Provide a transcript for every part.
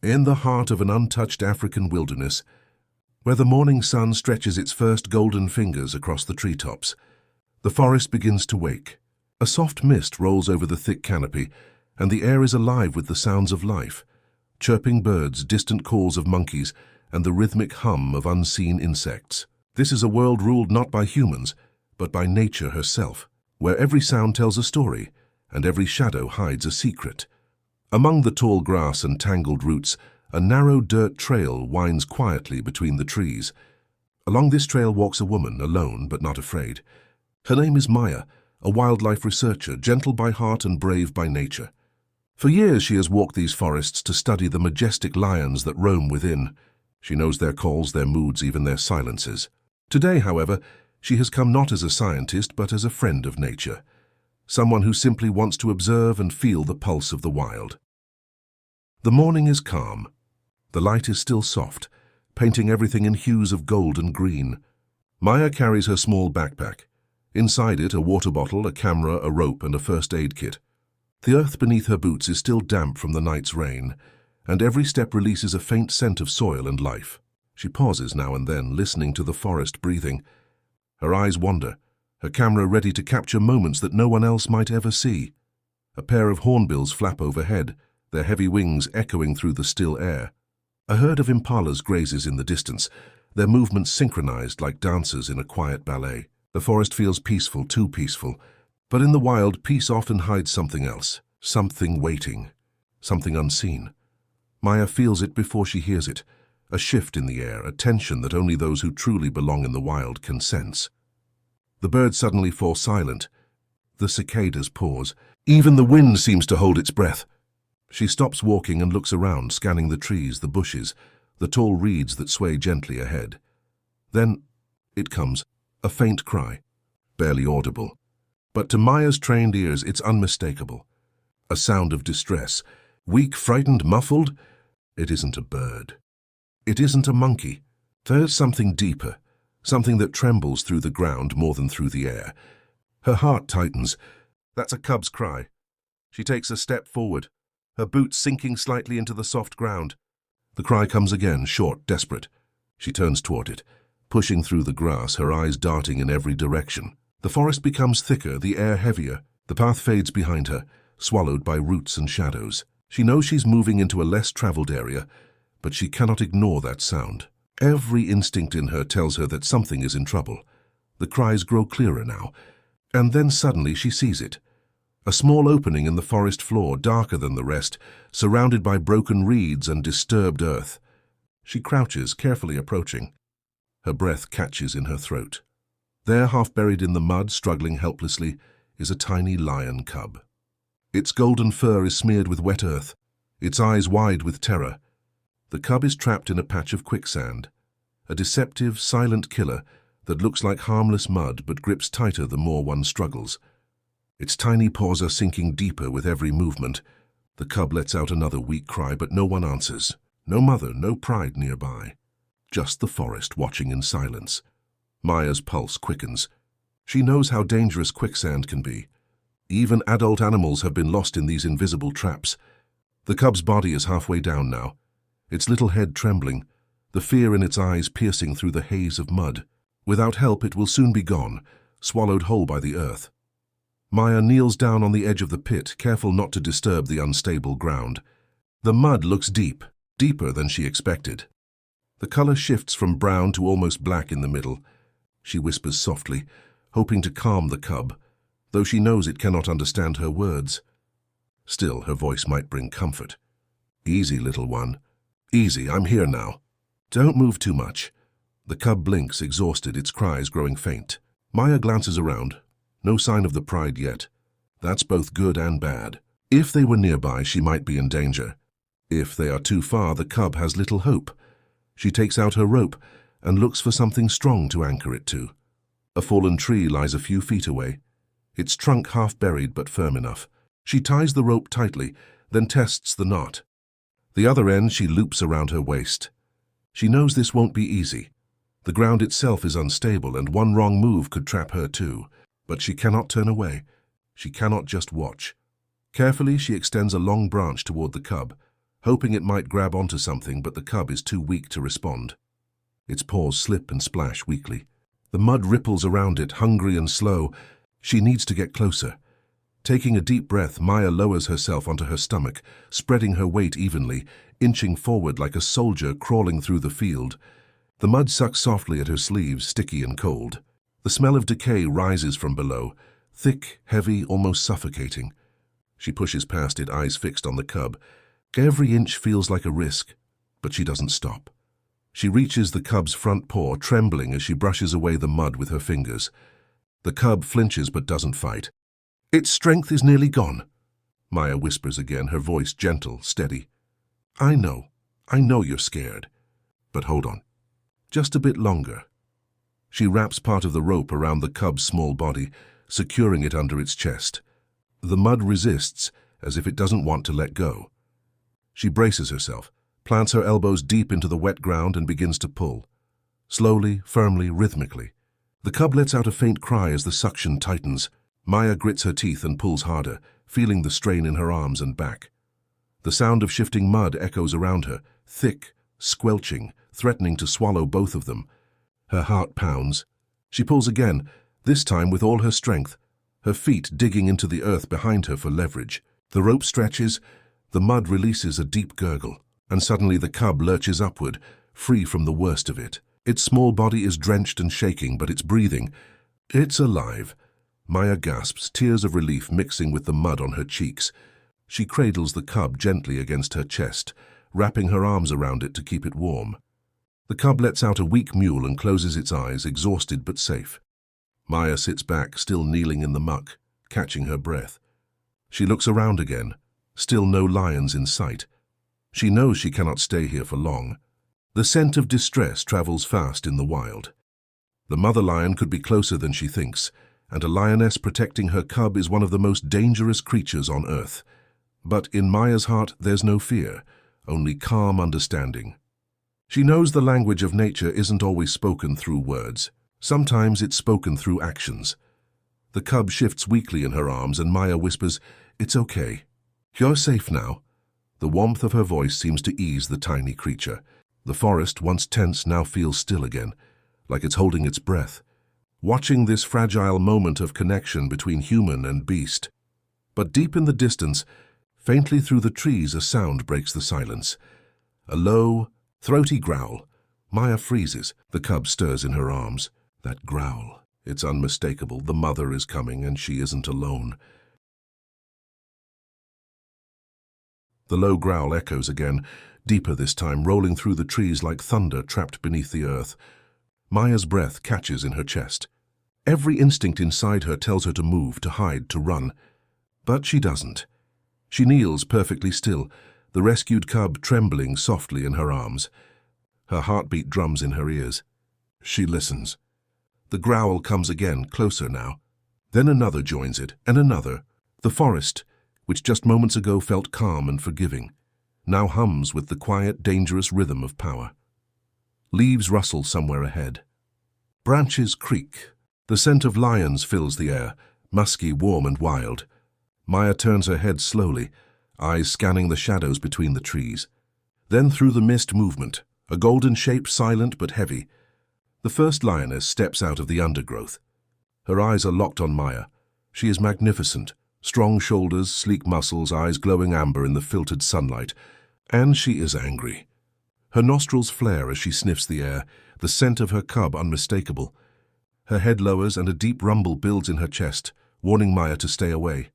In the heart of an untouched African wilderness, where the morning sun stretches its first golden fingers across the treetops, the forest begins to wake. A soft mist rolls over the thick canopy, and the air is alive with the sounds of life: chirping birds, distant calls of monkeys, and the rhythmic hum of unseen insects. This is a world ruled not by humans, but by nature herself, where every sound tells a story, and every shadow hides a secret. Among the tall grass and tangled roots, a narrow dirt trail winds quietly between the trees. Along this trail walks a woman, alone but not afraid. Her name is Maya, a wildlife researcher, gentle by heart and brave by nature. For years she has walked these forests to study the majestic lions that roam within. She knows their calls, their moods, even their silences. Today, however, she has come not as a scientist but as a friend of nature, someone who simply wants to observe and feel the pulse of the wild. The morning is calm. The light is still soft, painting everything in hues of gold and green. Maya carries her small backpack. Inside it, a water bottle, a camera, a rope, and a first aid kit. The earth beneath her boots is still damp from the night's rain, and every step releases a faint scent of soil and life. She pauses now and then, listening to the forest breathing. Her eyes wander, her camera ready to capture moments that no one else might ever see. A pair of hornbills flap overhead, their heavy wings echoing through the still air. A herd of impalas grazes in the distance, their movements synchronized like dancers in a quiet ballet. The forest feels peaceful, too peaceful, but in the wild, peace often hides something else, something waiting, something unseen. Maya feels it before she hears it, a shift in the air, a tension that only those who truly belong in the wild can sense. The birds suddenly fall silent. The cicadas pause. Even the wind seems to hold its breath. She stops walking and looks around, scanning the trees, the bushes, the tall reeds that sway gently ahead. Then it comes, a faint cry, barely audible. But to Maya's trained ears, it's unmistakable. A sound of distress, weak, frightened, muffled. It isn't a bird. It isn't a monkey. There's something deeper, something that trembles through the ground more than through the air. Her heart tightens. That's a cub's cry. She takes a step forward, her boots sinking slightly into the soft ground. The cry comes again, short, desperate. She turns toward it, pushing through the grass, her eyes darting in every direction. The forest becomes thicker, the air heavier. The path fades behind her, swallowed by roots and shadows. She knows she's moving into a less traveled area, but she cannot ignore that sound. Every instinct in her tells her that something is in trouble. The cries grow clearer now, and then suddenly she sees it. A small opening in the forest floor, darker than the rest, surrounded by broken reeds and disturbed earth. She crouches, carefully approaching. Her breath catches in her throat. There, half buried in the mud, struggling helplessly, is a tiny lion cub. Its golden fur is smeared with wet earth, its eyes wide with terror. The cub is trapped in a patch of quicksand, a deceptive, silent killer that looks like harmless mud but grips tighter the more one struggles. Its tiny paws are sinking deeper with every movement. The cub lets out another weak cry, but no one answers. No mother, no pride nearby. Just the forest watching in silence. Maya's pulse quickens. She knows how dangerous quicksand can be. Even adult animals have been lost in these invisible traps. The cub's body is halfway down now, its little head trembling, the fear in its eyes piercing through the haze of mud. Without help, it will soon be gone, swallowed whole by the earth. Maya kneels down on the edge of the pit, careful not to disturb the unstable ground. The mud looks deep, deeper than she expected. The color shifts from brown to almost black in the middle. She whispers softly, hoping to calm the cub, though she knows it cannot understand her words. Still, her voice might bring comfort. Easy, little one. Easy, I'm here now. Don't move too much. The cub blinks, exhausted, its cries growing faint. Maya glances around. No sign of the pride yet. That's both good and bad. If they were nearby, she might be in danger. If they are too far, the cub has little hope. She takes out her rope and looks for something strong to anchor it to. A fallen tree lies a few feet away, its trunk half buried but firm enough. She ties the rope tightly, then tests the knot. The other end she loops around her waist. She knows this won't be easy. The ground itself is unstable, and one wrong move could trap her too. But she cannot turn away. She cannot just watch. Carefully, she extends a long branch toward the cub, hoping it might grab onto something, but the cub is too weak to respond. Its paws slip and splash weakly. The mud ripples around it, hungry and slow. She needs to get closer. Taking a deep breath, Maya lowers herself onto her stomach, spreading her weight evenly, inching forward like a soldier crawling through the field. The mud sucks softly at her sleeves, sticky and cold. The smell of decay rises from below, thick, heavy, almost suffocating. She pushes past it, eyes fixed on the cub. Every inch feels like a risk, but she doesn't stop. She reaches the cub's front paw, trembling as she brushes away the mud with her fingers. The cub flinches but doesn't fight. Its strength is nearly gone. Maya whispers again, her voice gentle, steady. I know you're scared. But hold on. Just a bit longer. She wraps part of the rope around the cub's small body, securing it under its chest. The mud resists, as if it doesn't want to let go. She braces herself, plants her elbows deep into the wet ground and begins to pull. Slowly, firmly, rhythmically. The cub lets out a faint cry as the suction tightens. Maya grits her teeth and pulls harder, feeling the strain in her arms and back. The sound of shifting mud echoes around her, thick, squelching, threatening to swallow both of them. Her heart pounds. She pulls again, this time with all her strength, her feet digging into the earth behind her for leverage. The rope stretches, the mud releases a deep gurgle, and suddenly the cub lurches upward, free from the worst of it. Its small body is drenched and shaking, but it's breathing. It's alive. Maya gasps, tears of relief mixing with the mud on her cheeks. She cradles the cub gently against her chest, wrapping her arms around it to keep it warm. The cub lets out a weak mewl and closes its eyes, exhausted but safe. Maya sits back, still kneeling in the muck, catching her breath. She looks around again, still no lions in sight. She knows she cannot stay here for long. The scent of distress travels fast in the wild. The mother lion could be closer than she thinks, and a lioness protecting her cub is one of the most dangerous creatures on earth. But in Maya's heart there's no fear, only calm understanding. She knows the language of nature isn't always spoken through words. Sometimes it's spoken through actions. The cub shifts weakly in her arms and Maya whispers, "It's okay. You're safe now." The warmth of her voice seems to ease the tiny creature. The forest, once tense, now feels still again, like it's holding its breath, watching this fragile moment of connection between human and beast. But deep in the distance, faintly through the trees, a sound breaks the silence. A low, throaty growl. Maya freezes. The cub stirs in her arms. That growl. It's unmistakable. The mother is coming, and she isn't alone. The low growl echoes again, deeper this time, rolling through the trees like thunder trapped beneath the earth. Maya's breath catches in her chest. Every instinct inside her tells her to move, to hide, to run. But she doesn't. She kneels perfectly still, the rescued cub trembling softly in her arms. Her heartbeat drums in her ears. She listens. The growl comes again, closer now. Then another joins it, and another. The forest, which just moments ago felt calm and forgiving, now hums with the quiet, dangerous rhythm of power. Leaves rustle somewhere ahead. Branches creak. The scent of lions fills the air, musky, warm and wild. Maya turns her head slowly, eyes scanning the shadows between the trees. Then through the mist movement, a golden shape, silent but heavy. The first lioness steps out of the undergrowth. Her eyes are locked on Maya. She is magnificent, strong shoulders, sleek muscles, eyes glowing amber in the filtered sunlight. And she is angry. Her nostrils flare as she sniffs the air, the scent of her cub unmistakable. Her head lowers and a deep rumble builds in her chest, warning Maya to stay away.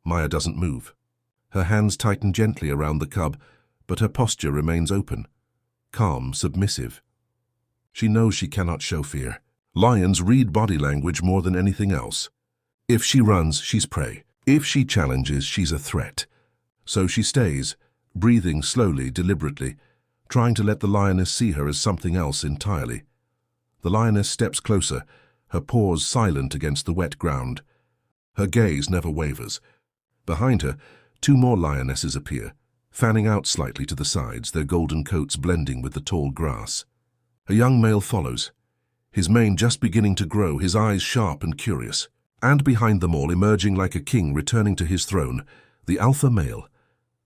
Maya doesn't move. Her hands tighten gently around the cub, but her posture remains open, calm, submissive. She knows she cannot show fear. Lions read body language more than anything else. If she runs, she's prey. If she challenges, she's a threat. So she stays, breathing slowly, deliberately, trying to let the lioness see her as something else entirely. The lioness steps closer, her paws silent against the wet ground. Her gaze never wavers. Behind her, two more lionesses appear, fanning out slightly to the sides, their golden coats blending with the tall grass. A young male follows, his mane just beginning to grow, his eyes sharp and curious. And behind them all, emerging like a king returning to his throne, the alpha male,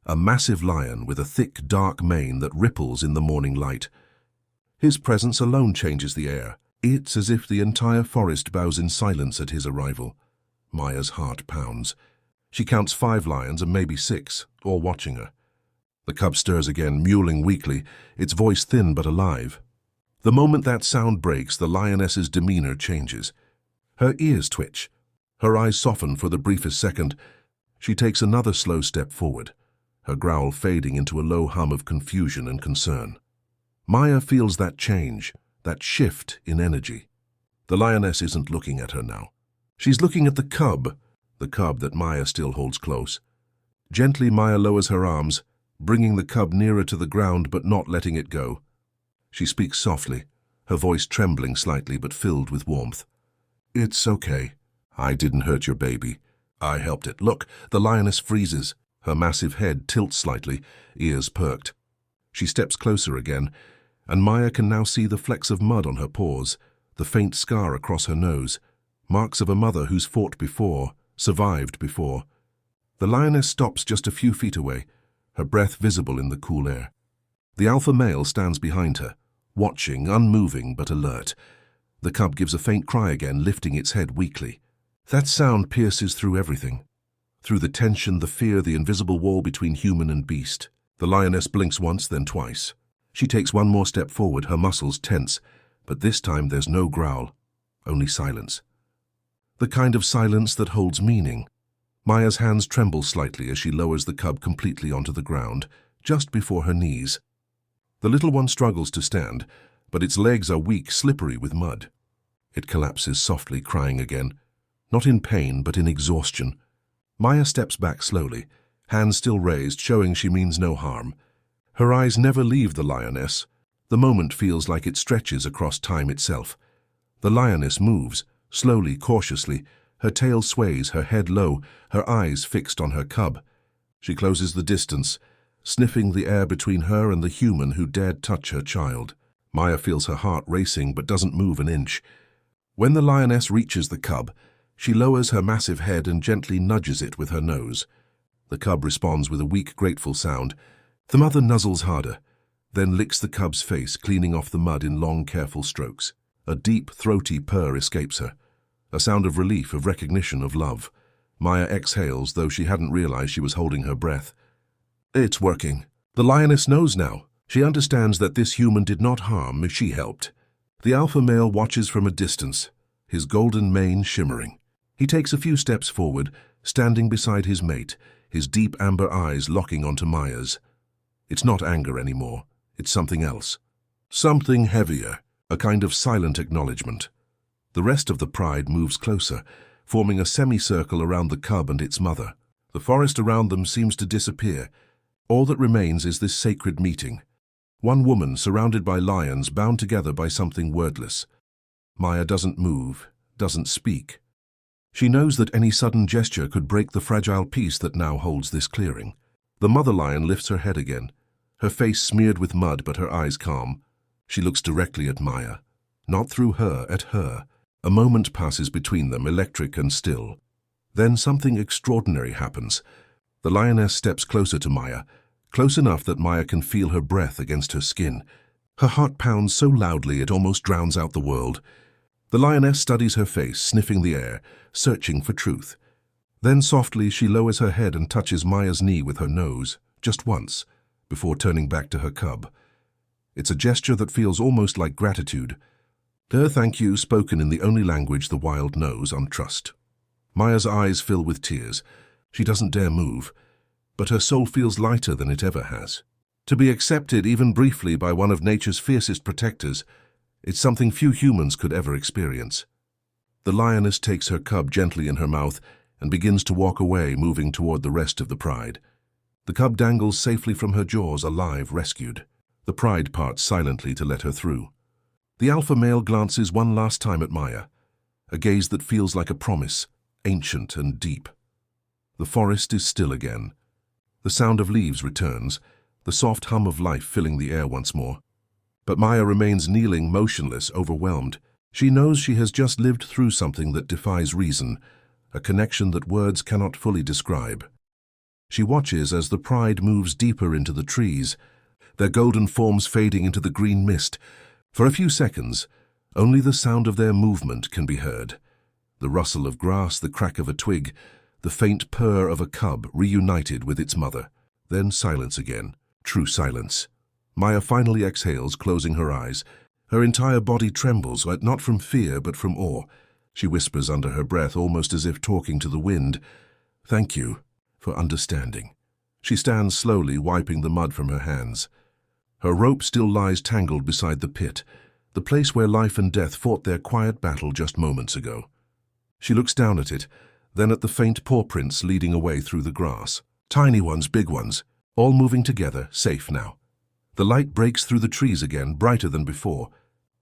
a massive lion with a thick, dark mane that ripples in the morning light. His presence alone changes the air. It's as if the entire forest bows in silence at his arrival. Maya's heart pounds. She counts 5 lions and maybe 6, all watching her. The cub stirs again, mewling weakly, its voice thin but alive. The moment that sound breaks, the lioness's demeanor changes. Her ears twitch. Her eyes soften for the briefest second. She takes another slow step forward, her growl fading into a low hum of confusion and concern. Maya feels that change, that shift in energy. The lioness isn't looking at her now. She's looking at the cub that Maya still holds close. Gently, Maya lowers her arms, bringing the cub nearer to the ground but not letting it go. She speaks softly, her voice trembling slightly but filled with warmth. "It's okay. I didn't hurt your baby. I helped it." Look, the lioness freezes. Her massive head tilts slightly, ears perked. She steps closer again, and Maya can now see the flecks of mud on her paws, the faint scar across her nose, marks of a mother who's fought before, survived before. The lioness stops just a few feet away, her breath visible in the cool air. The alpha male stands behind her, watching, unmoving but alert. The cub gives a faint cry again, lifting its head weakly. That sound pierces through everything. Through the tension, the fear, the invisible wall between human and beast. The lioness blinks once, then twice. She takes one more step forward, her muscles tense, but this time there's no growl, only silence. The kind of silence that holds meaning. Maya's hands tremble slightly as she lowers the cub completely onto the ground, just before her knees. The little one struggles to stand, but its legs are weak, slippery with mud. It collapses softly, crying again, not in pain but in exhaustion. Maya steps back slowly, hands still raised, showing she means no harm. Her eyes never leave the lioness. The moment feels like it stretches across time itself. The lioness moves, slowly, cautiously. Her tail sways, her head low, her eyes fixed on her cub. She closes the distance, sniffing the air between her and the human who dared touch her child. Maya feels her heart racing but doesn't move an inch. When the lioness reaches the cub, she lowers her massive head and gently nudges it with her nose. The cub responds with a weak, grateful sound. The mother nuzzles harder, then licks the cub's face, cleaning off the mud in long, careful strokes. A deep, throaty purr escapes her, a sound of relief, of recognition, of love. Maya exhales, though she hadn't realized she was holding her breath. It's working. The lioness knows now. She understands that this human did not harm, she helped. The alpha male watches from a distance, his golden mane shimmering. He takes a few steps forward, standing beside his mate, his deep amber eyes locking onto Maya's. It's not anger anymore. It's something else. Something heavier, a kind of silent acknowledgement. The rest of the pride moves closer, forming a semicircle around the cub and its mother. The forest around them seems to disappear. All that remains is this sacred meeting. One woman surrounded by lions, bound together by something wordless. Maya doesn't move, doesn't speak. She knows that any sudden gesture could break the fragile peace that now holds this clearing. The mother lion lifts her head again, her face smeared with mud but her eyes calm. She looks directly at Maya, not through her, at her. A moment passes between them, electric and still. Then something extraordinary happens. The lioness steps closer to Maya, close enough that Maya can feel her breath against her skin. Her heart pounds so loudly it almost drowns out the world. The lioness studies her face, sniffing the air, searching for truth. Then softly she lowers her head and touches Maya's knee with her nose, just once, before turning back to her cub. It's a gesture that feels almost like gratitude. Her thank you spoken in the only language the wild knows, untrust. Maya's eyes fill with tears. She doesn't dare move, but her soul feels lighter than it ever has. To be accepted, even briefly, by one of nature's fiercest protectors, it's something few humans could ever experience. The lioness takes her cub gently in her mouth and begins to walk away, moving toward the rest of the pride. The cub dangles safely from her jaws, alive, rescued. The pride parts silently to let her through. The alpha male glances one last time at Maya, a gaze that feels like a promise, ancient and deep. The forest is still again. The sound of leaves returns, the soft hum of life filling the air once more. But Maya remains kneeling, motionless, overwhelmed. She knows she has just lived through something that defies reason, a connection that words cannot fully describe. She watches as the pride moves deeper into the trees, their golden forms fading into the green mist. For a few seconds, only the sound of their movement can be heard. The rustle of grass, the crack of a twig, the faint purr of a cub reunited with its mother. Then silence again, true silence. Maya finally exhales, closing her eyes. Her entire body trembles, not from fear but from awe. She whispers under her breath, almost as if talking to the wind, "Thank you for understanding." She stands slowly, wiping the mud from her hands. Her rope still lies tangled beside the pit, the place where life and death fought their quiet battle just moments ago. She looks down at it, then at the faint paw prints leading away through the grass. Tiny ones, big ones, all moving together, safe now. The light breaks through the trees again, brighter than before.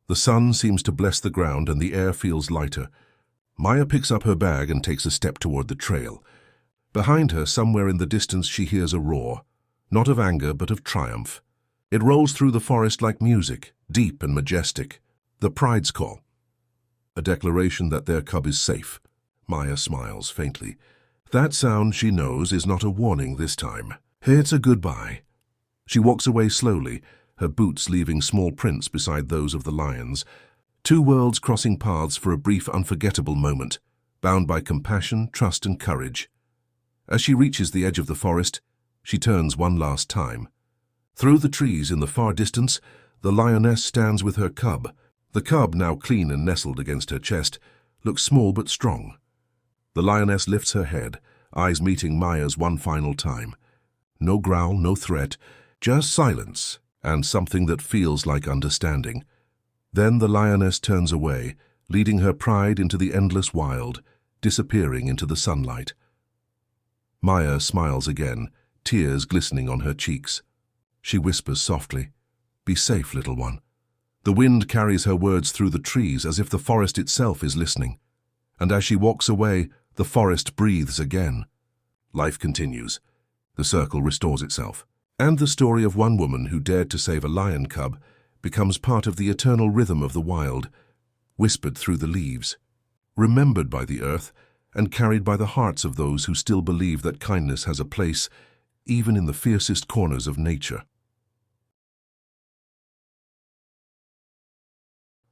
The sun seems to bless the ground and the air feels lighter. Maya picks up her bag and takes a step toward the trail. Behind her, somewhere in the distance, she hears a roar, not of anger but of triumph. It rolls through the forest like music, deep and majestic. The pride's call. A declaration that their cub is safe. Maya smiles faintly. That sound, she knows, is not a warning this time. It's a goodbye. She walks away slowly, her boots leaving small prints beside those of the lions. Two worlds crossing paths for a brief, unforgettable moment, bound by compassion, trust, and courage. As she reaches the edge of the forest, she turns one last time. Through the trees in the far distance, the lioness stands with her cub. The cub, now clean and nestled against her chest, looks small but strong. The lioness lifts her head, eyes meeting Maya's one final time. No growl, no threat, just silence and something that feels like understanding. Then the lioness turns away, leading her pride into the endless wild, disappearing into the sunlight. Maya smiles again, tears glistening on her cheeks. She whispers softly, "Be safe, little one." The wind carries her words through the trees as if the forest itself is listening. And as she walks away, the forest breathes again. Life continues. The circle restores itself. And the story of one woman who dared to save a lion cub becomes part of the eternal rhythm of the wild, whispered through the leaves, remembered by the earth, and carried by the hearts of those who still believe that kindness has a place, even in the fiercest corners of nature.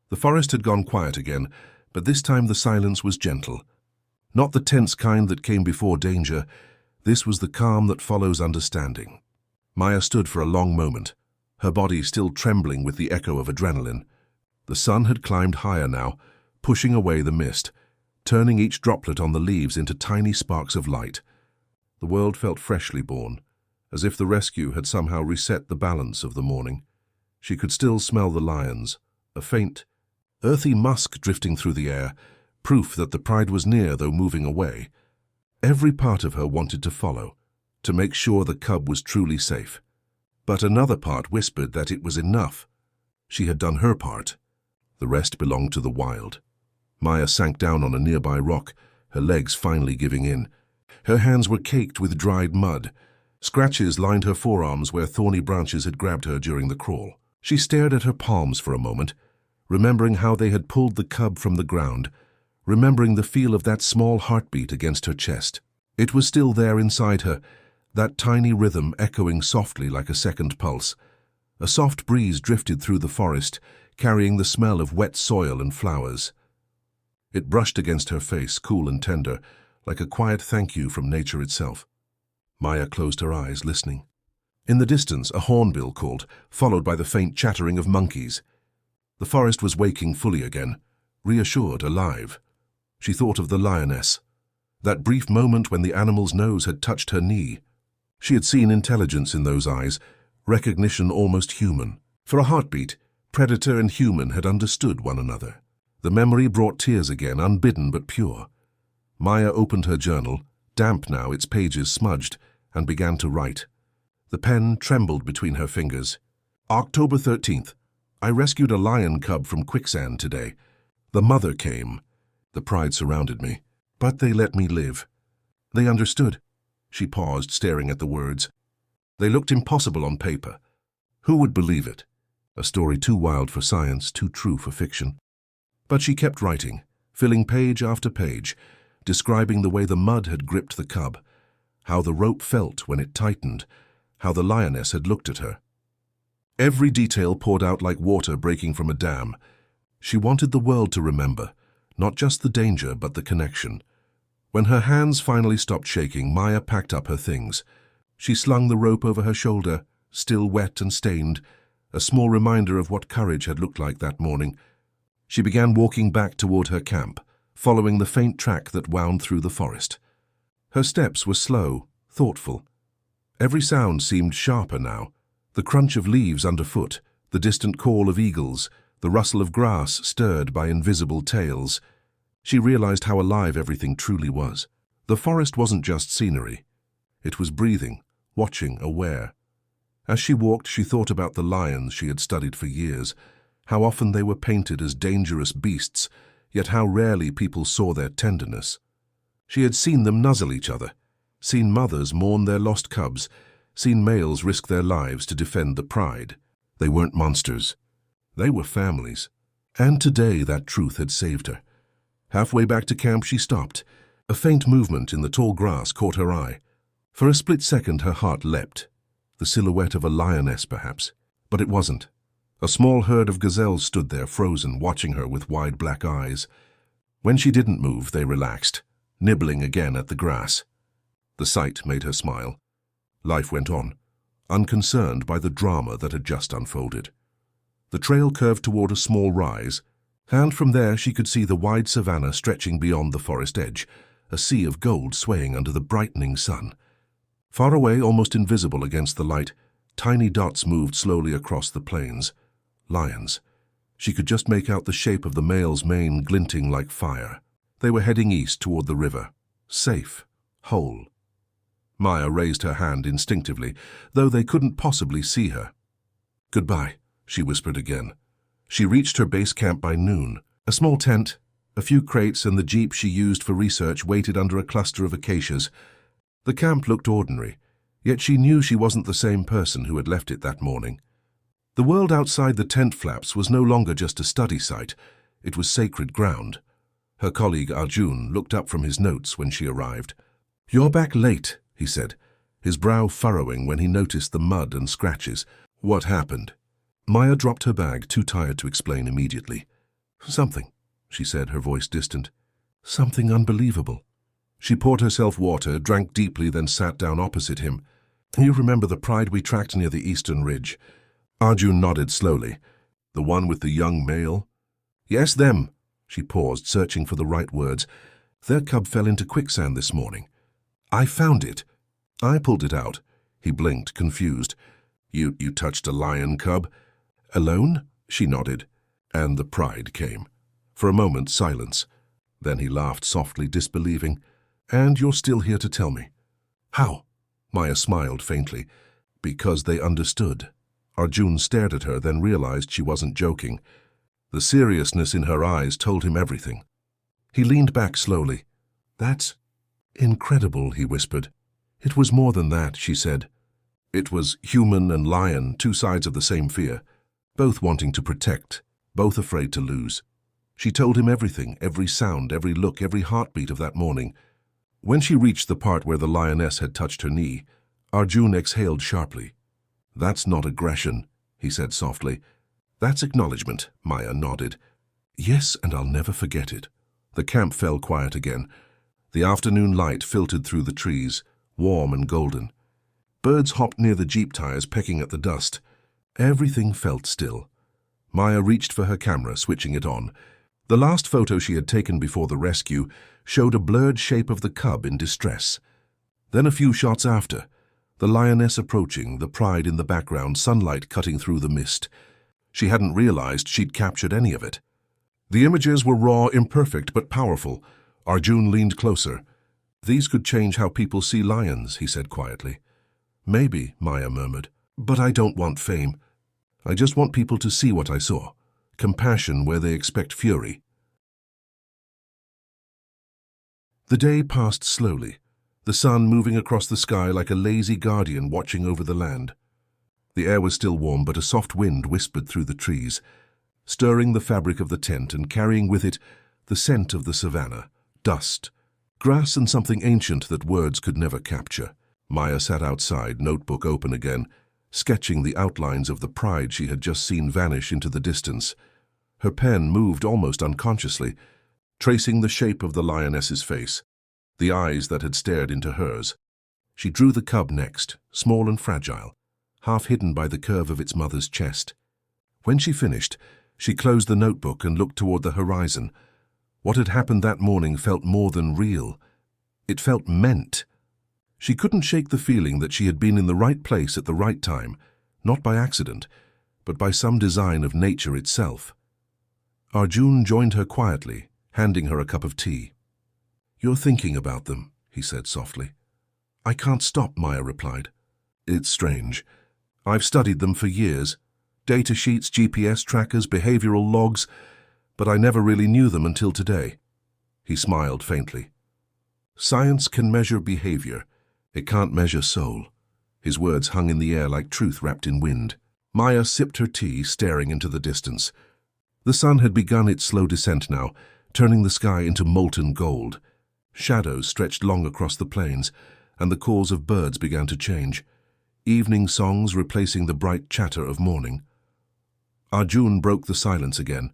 The forest had gone quiet again, but this time the silence was gentle. Not the tense kind that came before danger. This was the calm that follows understanding. Maya stood for a long moment, her body still trembling with the echo of adrenaline. The sun had climbed higher now, pushing away the mist, turning each droplet on the leaves into tiny sparks of light. The world felt freshly born, as if the rescue had somehow reset the balance of the morning. She could still smell the lions, a faint, earthy musk drifting through the air, proof that the pride was near though moving away. Every part of her wanted to follow, to make sure the cub was truly safe. But another part whispered that it was enough. She had done her part. The rest belonged to the wild. Maya sank down on a nearby rock, her legs finally giving in. Her hands were caked with dried mud. Scratches lined her forearms where thorny branches had grabbed her during the crawl. She stared at her palms for a moment, remembering how they had pulled the cub from the ground, remembering the feel of that small heartbeat against her chest. It was still there inside her, that tiny rhythm echoing softly like a second pulse. A soft breeze drifted through the forest, carrying the smell of wet soil and flowers. It brushed against her face, cool and tender, like a quiet thank you from nature itself. Maya closed her eyes, listening. In the distance, a hornbill called, followed by the faint chattering of monkeys. The forest was waking fully again, reassured, alive. She thought of the lioness, that brief moment when the animal's nose had touched her knee. She had seen intelligence in those eyes, recognition almost human. For a heartbeat, predator and human had understood one another. The memory brought tears again, unbidden but pure. Maya opened her journal, damp now, its pages smudged, and began to write. The pen trembled between her fingers. October 13th. I rescued a lion cub from Quicksand today. The mother came. The pride surrounded me, but they let me live. They understood. She paused, staring at the words. They looked impossible on paper. Who would believe it? A story too wild for science, too true for fiction. But she kept writing, filling page after page, describing the way the mud had gripped the cub, how the rope felt when it tightened, how the lioness had looked at her. Every detail poured out like water breaking from a dam. She wanted the world to remember, not just the danger, but the connection. When her hands finally stopped shaking, Maya packed up her things. She slung the rope over her shoulder, still wet and stained, a small reminder of what courage had looked like that morning. She began walking back toward her camp, following the faint track that wound through the forest. Her steps were slow, thoughtful. Every sound seemed sharper now. The crunch of leaves underfoot, the distant call of eagles, the rustle of grass stirred by invisible tails. She realized how alive everything truly was. The forest wasn't just scenery. It was breathing, watching, aware. As she walked, she thought about the lions she had studied for years, how often they were painted as dangerous beasts, yet how rarely people saw their tenderness. She had seen them nuzzle each other, seen mothers mourn their lost cubs, seen males risk their lives to defend the pride. They weren't monsters. They were families. And today that truth had saved her. Halfway back to camp, she stopped. A faint movement in the tall grass caught her eye. For a split second, her heart leapt. The silhouette of a lioness, perhaps. But it wasn't. A small herd of gazelles stood there, frozen, watching her with wide black eyes. When she didn't move, they relaxed, nibbling again at the grass. The sight made her smile. Life went on, unconcerned by the drama that had just unfolded. The trail curved toward a small rise, and from there she could see the wide savanna stretching beyond the forest edge, a sea of gold swaying under the brightening sun. Far away, almost invisible against the light, tiny dots moved slowly across the plains. Lions. She could just make out the shape of the male's mane glinting like fire. They were heading east toward the river. Safe. Whole. Maya raised her hand instinctively, though they couldn't possibly see her. "Goodbye," she whispered again. She reached her base camp by noon. A small tent, a few crates, and the jeep she used for research waited under a cluster of acacias. The camp looked ordinary, yet she knew she wasn't the same person who had left it that morning. The world outside the tent flaps was no longer just a study site. It was sacred ground. Her colleague Arjun looked up from his notes when she arrived. "You're back late," he said, his brow furrowing when he noticed the mud and scratches. "What happened?" Maya dropped her bag, too tired to explain immediately. "Something," she said, her voice distant. "Something unbelievable." She poured herself water, drank deeply, then sat down opposite him. "You remember the pride we tracked near the eastern ridge?" Arjun nodded slowly. "The one with the young male?" "Yes, them." She paused, searching for the right words. "Their cub fell into quicksand this morning. I found it. I pulled it out." He blinked, confused. You touched a lion cub?" "Alone?" She nodded. And the pride came. For a moment, silence. Then he laughed softly, disbelieving. "And you're still here to tell me?" "How?" Maya smiled faintly. "Because they understood." Arjun stared at her, then realized she wasn't joking. The seriousness in her eyes told him everything. He leaned back slowly. "That's incredible," he whispered. "It was more than that," she said. "It was human and lion, two sides of the same fear, both wanting to protect, both afraid to lose." She told him everything, every sound, every look, every heartbeat of that morning. When she reached the part where the lioness had touched her knee, Arjun exhaled sharply. "That's not aggression," he said softly. "That's acknowledgement," Maya nodded. "Yes, and I'll never forget it." The camp fell quiet again. The afternoon light filtered through the trees, warm and golden. Birds hopped near the jeep tires, pecking at the dust. Everything felt still. Maya reached for her camera, switching it on. The last photo she had taken before the rescue showed a blurred shape of the cub in distress. Then a few shots after, the lioness approaching, the pride in the background, sunlight cutting through the mist. She hadn't realized she'd captured any of it. The images were raw, imperfect, but powerful. Arjun leaned closer. "These could change how people see lions," he said quietly. "Maybe," Maya murmured, "but I don't want fame. I just want people to see what I saw. Compassion where they expect fury." The day passed slowly, the sun moving across the sky like a lazy guardian watching over the land. The air was still warm, but a soft wind whispered through the trees, stirring the fabric of the tent and carrying with it the scent of the savanna, dust, Grass and something ancient that words could never capture. Maya sat outside, notebook open again, sketching the outlines of the pride she had just seen vanish into the distance. Her pen moved almost unconsciously, tracing the shape of the lioness's face, the eyes that had stared into hers. She drew the cub next, small and fragile, half hidden by the curve of its mother's chest. When she finished, she closed the notebook and looked toward the horizon. What had happened that morning felt more than real. It felt meant. She couldn't shake the feeling that she had been in the right place at the right time, not by accident, but by some design of nature itself. Arjun joined her quietly, handing her a cup of tea. "You're thinking about them," he said softly. "I can't stop," Maya replied. "It's strange. I've studied them for years. Data sheets, GPS trackers, behavioral logs, but I never really knew them until today." He smiled faintly. "Science can measure behavior. It can't measure soul." His words hung in the air like truth wrapped in wind. Maya sipped her tea, staring into the distance. The sun had begun its slow descent now, turning the sky into molten gold. Shadows stretched long across the plains, and the calls of birds began to change, evening songs replacing the bright chatter of morning. Arjun broke the silence again.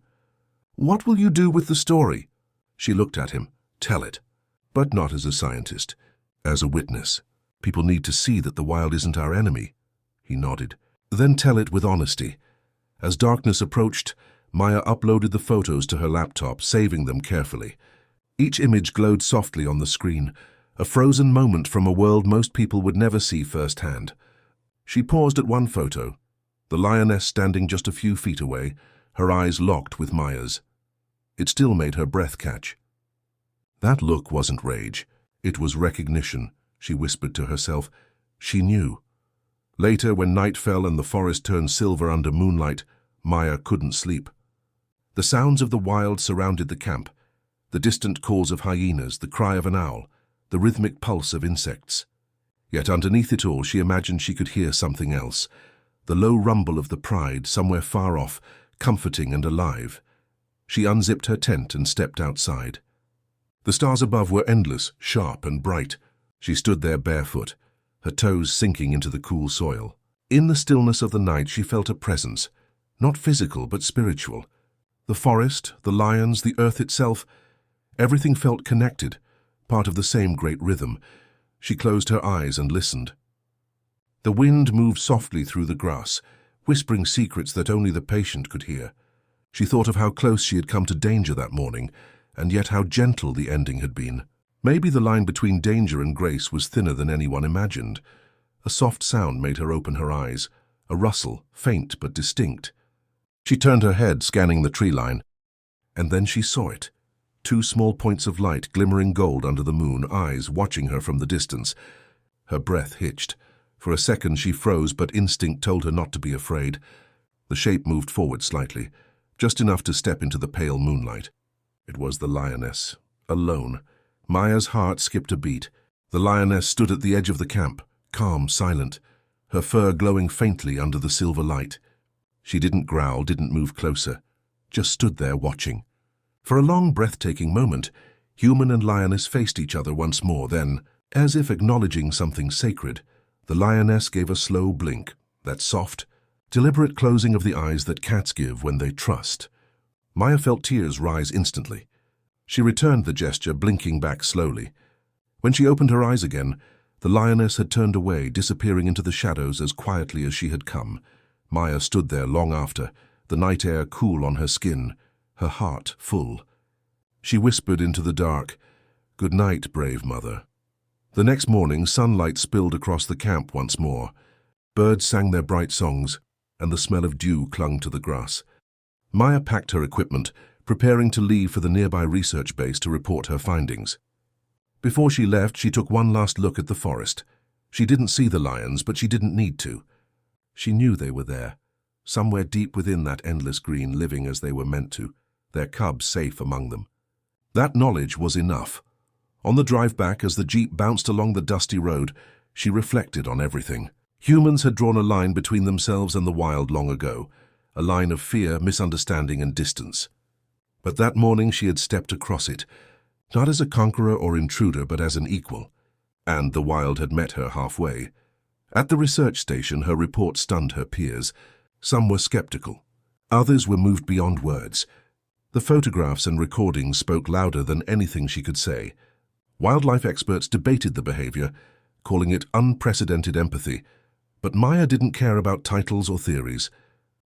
"What will you do with the story?" She looked at him. "Tell it. But not as a scientist, as a witness. People need to see that the wild isn't our enemy." He nodded. "Then tell it with honesty." As darkness approached, Maya uploaded the photos to her laptop, saving them carefully. Each image glowed softly on the screen, a frozen moment from a world most people would never see firsthand. She paused at one photo, the lioness standing just a few feet away, her eyes locked with Maya's. It still made her breath catch. That look wasn't rage. It was recognition, she whispered to herself. She knew. Later, when night fell and the forest turned silver under moonlight, Maya couldn't sleep. The sounds of the wild surrounded the camp, the distant calls of hyenas, the cry of an owl, the rhythmic pulse of insects. Yet underneath it all, she imagined she could hear something else, the low rumble of the pride somewhere far off, comforting and alive. She unzipped her tent and stepped outside. The stars above were endless, sharp and bright. She stood there barefoot, her toes sinking into the cool soil. In the stillness of the night, she felt a presence, not physical but spiritual. The forest, the lions, the earth itself, everything felt connected, part of the same great rhythm. She closed her eyes and listened. The wind moved softly through the grass, whispering secrets that only the patient could hear. She thought of how close she had come to danger that morning, and yet how gentle the ending had been. Maybe the line between danger and grace was thinner than anyone imagined. A soft sound made her open her eyes, a rustle, faint but distinct. She turned her head, scanning the tree line, and then she saw it. 2 small points of light glimmering gold under the moon, eyes watching her from the distance. Her breath hitched. For a second she froze, but instinct told her not to be afraid. The shape moved forward slightly, just enough to step into the pale moonlight. It was the lioness, alone. Maya's heart skipped a beat. The lioness stood at the edge of the camp, calm, silent, her fur glowing faintly under the silver light. She didn't growl, didn't move closer, just stood there watching. For a long, breathtaking moment, human and lioness faced each other once more. Then, as if acknowledging something sacred, the lioness gave a slow blink, that soft, deliberate closing of the eyes that cats give when they trust. Maya felt tears rise instantly. She returned the gesture, blinking back slowly. When she opened her eyes again, the lioness had turned away, disappearing into the shadows as quietly as she had come. Maya stood there long after, the night air cool on her skin, her heart full. She whispered into the dark, "Good night, brave mother." The next morning, sunlight spilled across the camp once more. Birds sang their bright songs, and the smell of dew clung to the grass. Maya packed her equipment, preparing to leave for the nearby research base to report her findings. Before she left, she took one last look at the forest. She didn't see the lions, but she didn't need to. She knew they were there, somewhere deep within that endless green, living as they were meant to, their cubs safe among them. That knowledge was enough. On the drive back, as the jeep bounced along the dusty road, she reflected on everything. Humans had drawn a line between themselves and the wild long ago, a line of fear, misunderstanding, and distance. But that morning she had stepped across it, not as a conqueror or intruder, but as an equal. And the wild had met her halfway. At the research station, her report stunned her peers. Some were skeptical. Others were moved beyond words. The photographs and recordings spoke louder than anything she could say. Wildlife experts debated the behavior, calling it unprecedented empathy. But Maya didn't care about titles or theories.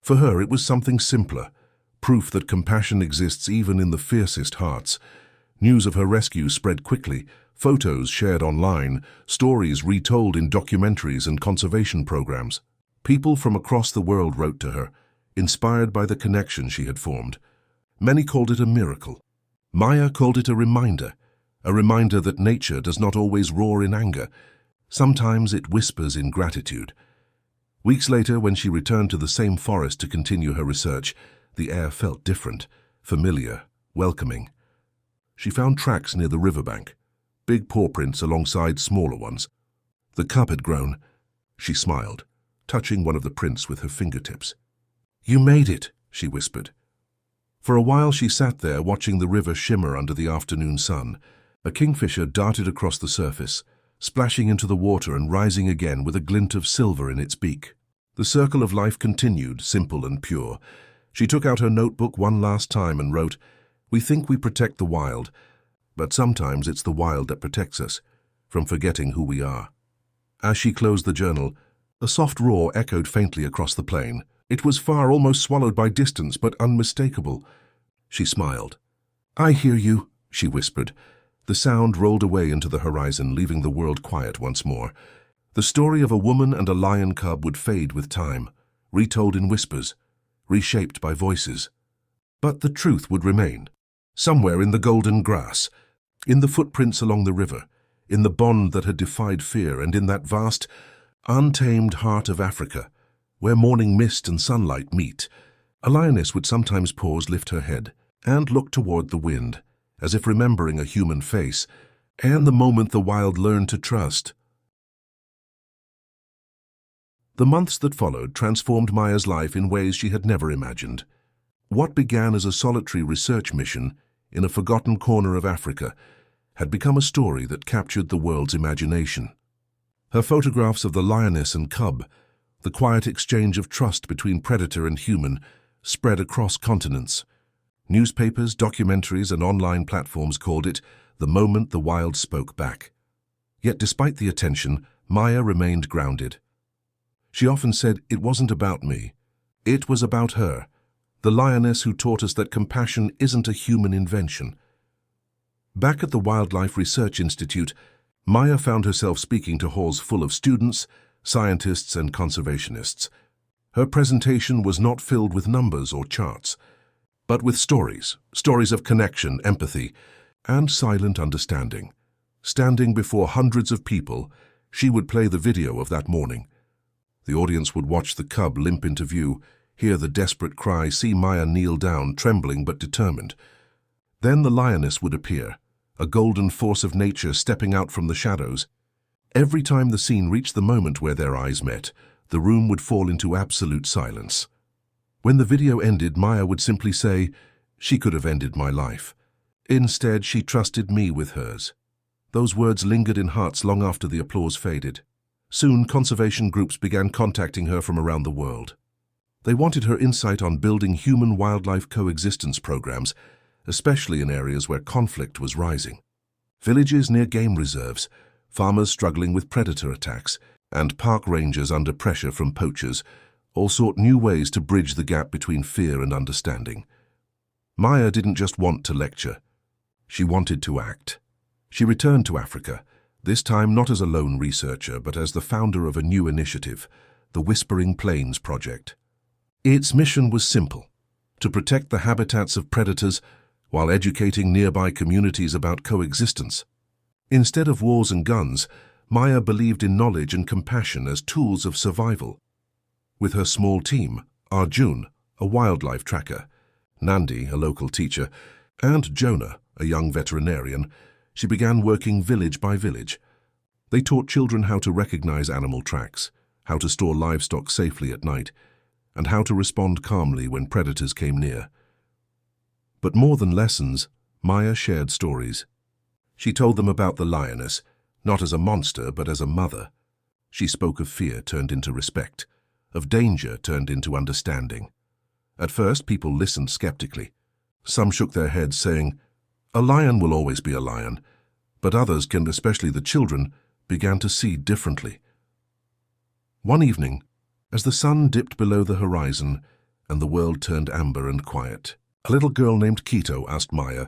For her, it was something simpler, proof that compassion exists even in the fiercest hearts. News of her rescue spread quickly, photos shared online, stories retold in documentaries and conservation programs. People from across the world wrote to her, inspired by the connection she had formed. Many called it a miracle. Maya called it a reminder that nature does not always roar in anger. Sometimes it whispers in gratitude. Weeks later, when she returned to the same forest to continue her research, the air felt different, familiar, welcoming. She found tracks near the riverbank, big paw prints alongside smaller ones. The cub had grown. She smiled, touching one of the prints with her fingertips. "You made it," she whispered. For a while she sat there watching the river shimmer under the afternoon sun. A kingfisher darted across the surface, splashing into the water and rising again with a glint of silver in its beak. The circle of life continued, simple and pure. She took out her notebook one last time and wrote, "We think we protect the wild, but sometimes it's the wild that protects us from forgetting who we are." As she closed the journal, a soft roar echoed faintly across the plain. It was far, almost swallowed by distance, but unmistakable. She smiled. "I hear you," she whispered. The sound rolled away into the horizon, leaving the world quiet once more. The story of a woman and a lion cub would fade with time, retold in whispers, reshaped by voices. But the truth would remain. Somewhere in the golden grass, in the footprints along the river, in the bond that had defied fear, and in that vast, untamed heart of Africa, where morning mist and sunlight meet, a lioness would sometimes pause, lift her head, and look toward the wind, as if remembering a human face, and the moment the wild learned to trust. The months that followed transformed Maya's life in ways she had never imagined. What began as a solitary research mission in a forgotten corner of Africa had become a story that captured the world's imagination. Her photographs of the lioness and cub, the quiet exchange of trust between predator and human, spread across continents. Newspapers, documentaries, and online platforms called it the moment the wild spoke back. Yet despite the attention, Maya remained grounded. She often said, "It wasn't about me. It was about her, the lioness who taught us that compassion isn't a human invention." Back at the Wildlife Research Institute, Maya found herself speaking to halls full of students, scientists, and conservationists. Her presentation was not filled with numbers or charts, but with stories of connection, empathy, and silent understanding. Standing before hundreds of people, she would play the video of that morning. The audience would watch the cub limp into view, hear the desperate cry, see Maya kneel down, trembling but determined. Then the lioness would appear, a golden force of nature stepping out from the shadows. Every time the scene reached the moment where their eyes met, the room would fall into absolute silence. When the video ended, Maya would simply say, "She could have ended my life. Instead, she trusted me with hers." Those words lingered in hearts long after the applause faded. Soon, conservation groups began contacting her from around the world. They wanted her insight on building human-wildlife coexistence programs, especially in areas where conflict was rising. Villages near game reserves, farmers struggling with predator attacks, and park rangers under pressure from poachers all sought new ways to bridge the gap between fear and understanding. Maya didn't just want to lecture. She wanted to act. She returned to Africa, this time not as a lone researcher, but as the founder of a new initiative, the Whispering Plains Project. Its mission was simple: to protect the habitats of predators while educating nearby communities about coexistence. Instead of wars and guns, Maya believed in knowledge and compassion as tools of survival. With her small team, Arjun, a wildlife tracker, Nandi, a local teacher, and Jonah, a young veterinarian, she began working village by village. They taught children how to recognize animal tracks, how to store livestock safely at night, and how to respond calmly when predators came near. But more than lessons, Maya shared stories. She told them about the lioness, not as a monster but as a mother. She spoke of fear turned into respect, of danger turned into understanding. At first, people listened skeptically. Some shook their heads, saying, "A lion will always be a lion," but others, and especially the children, began to see differently. One evening, as the sun dipped below the horizon and the world turned amber and quiet, a little girl named Quito asked Maya,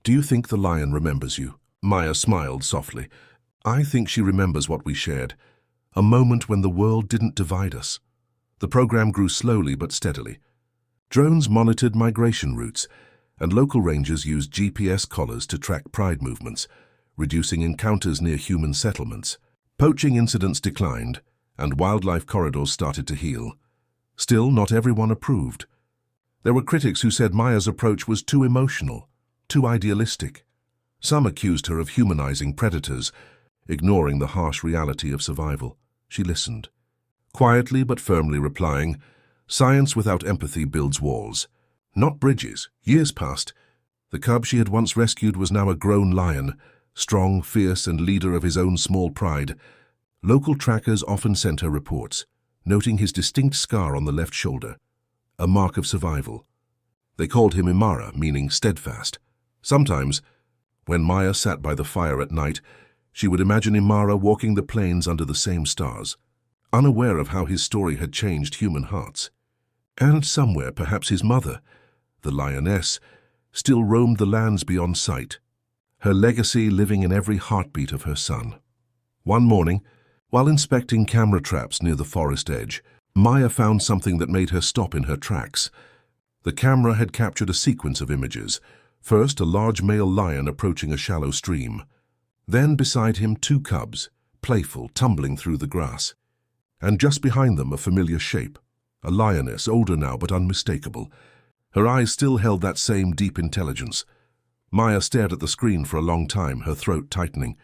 "Do you think the lion remembers you?" Maya smiled softly. "I think she remembers what we shared, a moment when the world didn't divide us." The program grew slowly but steadily. Drones monitored migration routes, and local rangers used GPS collars to track pride movements, reducing encounters near human settlements. Poaching incidents declined, and wildlife corridors started to heal. Still, not everyone approved. There were critics who said Maya's approach was too emotional, too idealistic. Some accused her of humanizing predators, ignoring the harsh reality of survival. She listened, quietly but firmly replying, "Science without empathy builds walls, not bridges." Years passed. The cub she had once rescued was now a grown lion, strong, fierce, and leader of his own small pride. Local trackers often sent her reports, noting his distinct scar on the left shoulder, a mark of survival. They called him Imara, meaning steadfast. Sometimes, when Maya sat by the fire at night, she would imagine Imara walking the plains under the same stars, unaware of how his story had changed human hearts. And somewhere, perhaps his mother, the lioness, still roamed the lands beyond sight, her legacy living in every heartbeat of her son. One morning, while inspecting camera traps near the forest edge, Maya found something that made her stop in her tracks. The camera had captured a sequence of images. First, a large male lion approaching a shallow stream. Then, beside him, two cubs, playful, tumbling through the grass. And just behind them, a familiar shape, a lioness, older now but unmistakable. Her eyes still held that same deep intelligence. Maya stared at the screen for a long time, her throat tightening.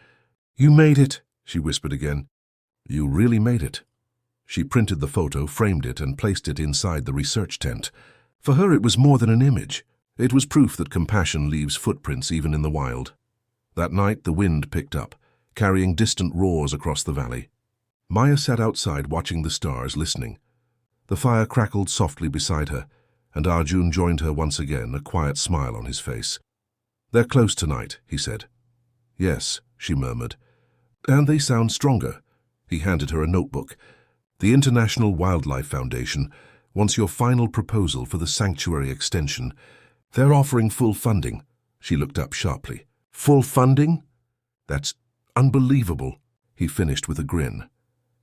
"You made it," she whispered again. "You really made it." She printed the photo, framed it, and placed it inside the research tent. For her, it was more than an image. It was proof that compassion leaves footprints even in the wild. That night, the wind picked up, carrying distant roars across the valley. Maya sat outside watching the stars, listening. The fire crackled softly beside her, and Arjun joined her once again, a quiet smile on his face. "They're close tonight," he said. "Yes," she murmured. "And they sound stronger." He handed her a notebook. "The International Wildlife Foundation wants your final proposal for the sanctuary extension. They're offering full funding." She looked up sharply. "Full funding? That's unbelievable," he finished with a grin.